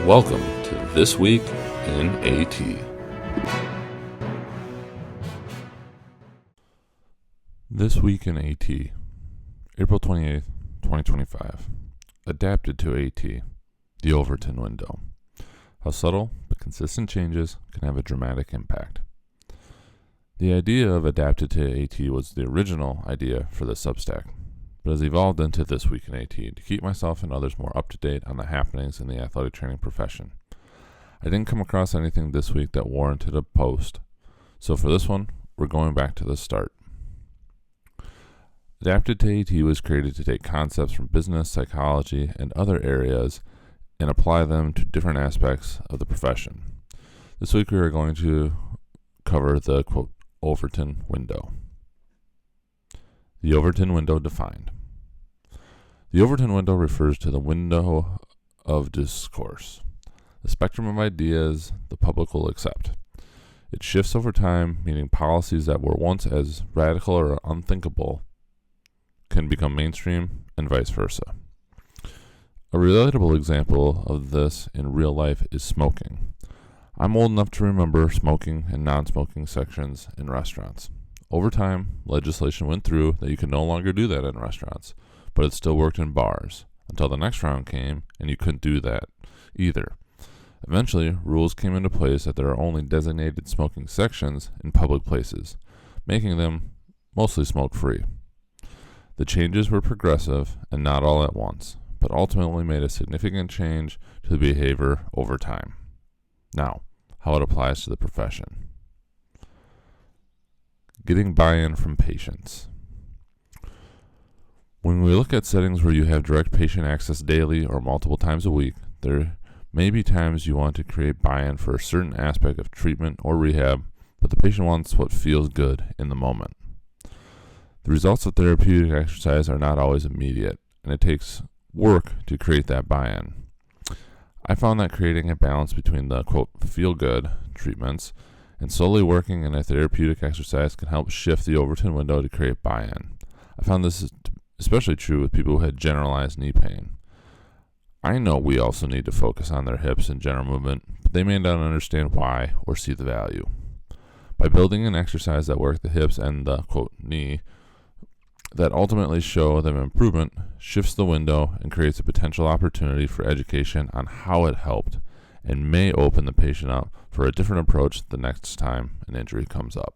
Welcome to This Week in AT. This Week in AT, April 28th, 2025. Adapted to AT, the Overton window. How subtle but consistent changes can have a dramatic impact. The idea of adapted to AT was the original idea for the Substack, but has evolved into This Week in AT to keep myself and others more up to date on the happenings in the athletic training profession. I didn't come across anything this week that warranted a post, so for this one, we're going back to the start. Adapted to AT was created to take concepts from business, psychology, and other areas and apply them to different aspects of the profession. This week we are going to cover the, quote, Overton window. The Overton window defined. The Overton window refers to the window of discourse, the spectrum of ideas the public will accept. It shifts over time, meaning policies that were once as radical or unthinkable can become mainstream and vice versa. A relatable example of this in real life is smoking. I'm old enough to remember smoking and non-smoking sections in restaurants. Over time, legislation went through that you could no longer do that in restaurants, but it still worked in bars until the next round came and you couldn't do that either. Eventually, rules came into place that there are only designated smoking sections in public places, making them mostly smoke-free. The changes were progressive and not all at once, but ultimately made a significant change to the behavior over time. Now, how it applies to the profession. Getting buy-in from patients. When we look at settings where you have direct patient access daily or multiple times a week, there may be times you want to create buy-in for a certain aspect of treatment or rehab, but the patient wants what feels good in the moment. The results of therapeutic exercise are not always immediate, and it takes work to create that buy-in. I found that creating a balance between the, quote, feel-good treatments and slowly working in a therapeutic exercise can help shift the Overton window to create buy-in. I found this is especially true with people who had generalized knee pain. I know we also need to focus on their hips and general movement, but they may not understand why or see the value. By building an exercise that works the hips and the, quote, knee, that ultimately show them improvement, shifts the window and creates a potential opportunity for education on how it helped, and may open the patient up for a different approach the next time an injury comes up.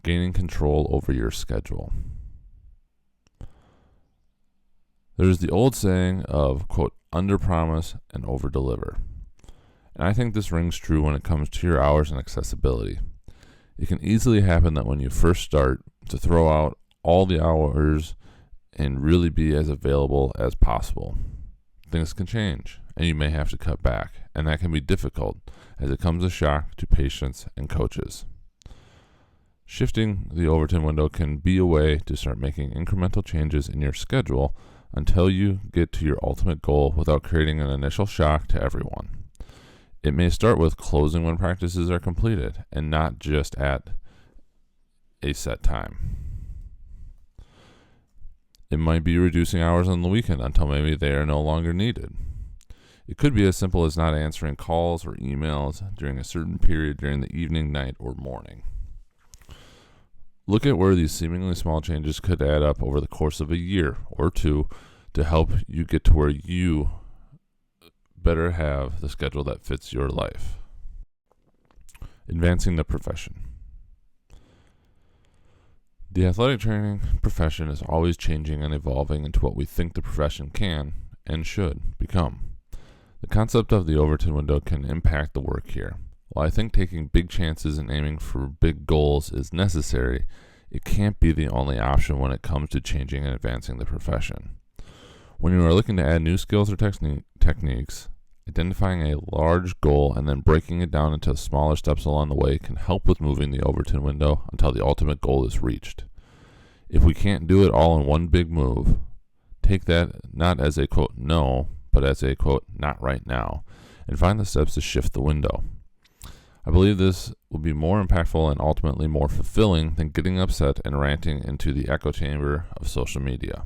Gaining control over your schedule. There's the old saying of, quote, under-promise and over-deliver. And I think this rings true when it comes to your hours and accessibility. It can easily happen that when you first start to throw out all the hours and really be as available as possible. Things can change, and you may have to cut back, and that can be difficult as it comes as a shock to patients and coaches. Shifting the Overton window can be a way to start making incremental changes in your schedule until you get to your ultimate goal without creating an initial shock to everyone. It may start with closing when practices are completed and not just at a set time. It might be reducing hours on the weekend until maybe they are no longer needed. It could be as simple as not answering calls or emails during a certain period during the evening, night, or morning. Look at where these seemingly small changes could add up over the course of a year or two to help you get to where you better have the schedule that fits your life. Advancing the profession. The athletic training profession is always changing and evolving into what we think the profession can and should become. The concept of the Overton window can impact the work here. While I think taking big chances and aiming for big goals is necessary, it can't be the only option when it comes to changing and advancing the profession. When you are looking to add new skills or techniques, identifying a large goal and then breaking it down into smaller steps along the way can help with moving the Overton window until the ultimate goal is reached. If we can't do it all in one big move, take that not as a, quote, no, but as a, quote, not right now, and find the steps to shift the window. I believe this will be more impactful and ultimately more fulfilling than getting upset and ranting into the echo chamber of social media.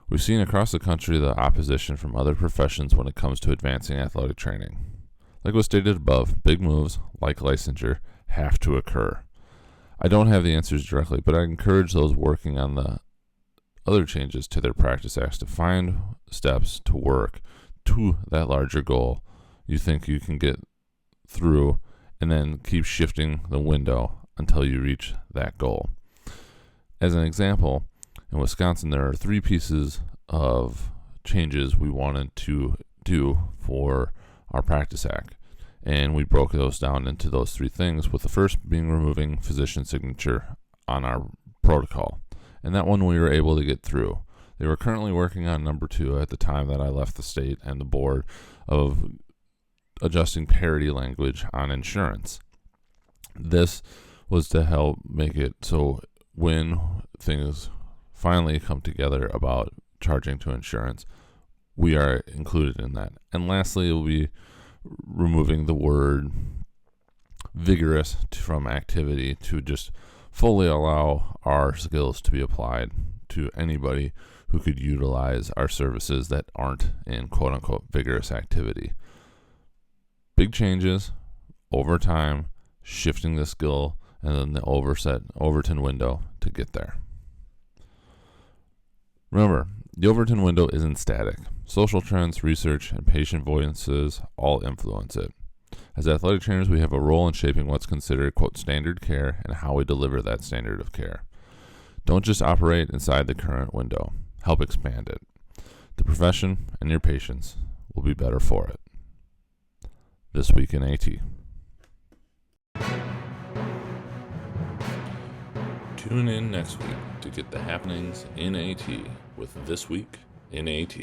We've seen across the country the opposition from other professions when it comes to advancing athletic training. Like was stated above, big moves, like licensure, have to occur. I don't have the answers directly, but I encourage those working on the other changes to their practice acts to find steps to work to that larger goal you think you can get through, and then keep shifting the window until you reach that goal. As an example, in Wisconsin, there are 3 pieces of changes we wanted to do for our practice act, and we broke those down into those 3 things, with the first being removing physician signature on our protocol, and that one we were able to get through. They were currently working on number 2 at the time that I left the state and the board of adjusting parity language on insurance. This was to help make it so when things finally come together about charging to insurance, we are included in that. And lastly, it will be removing the word vigorous from activity to just fully allow our skills to be applied to anybody who could utilize our services that aren't in quote-unquote vigorous activity. Big changes over time, shifting the skill and then the Overton window to get there. Remember, the Overton window isn't static. Social trends, research, and patient voices all influence it. As athletic trainers, we have a role in shaping what's considered, quote, standard care and how we deliver that standard of care. Don't just operate inside the current window. Help expand it. The profession and your patients will be better for it. This Week in AT. Tune in next week to get the happenings in AT with This Week in AT.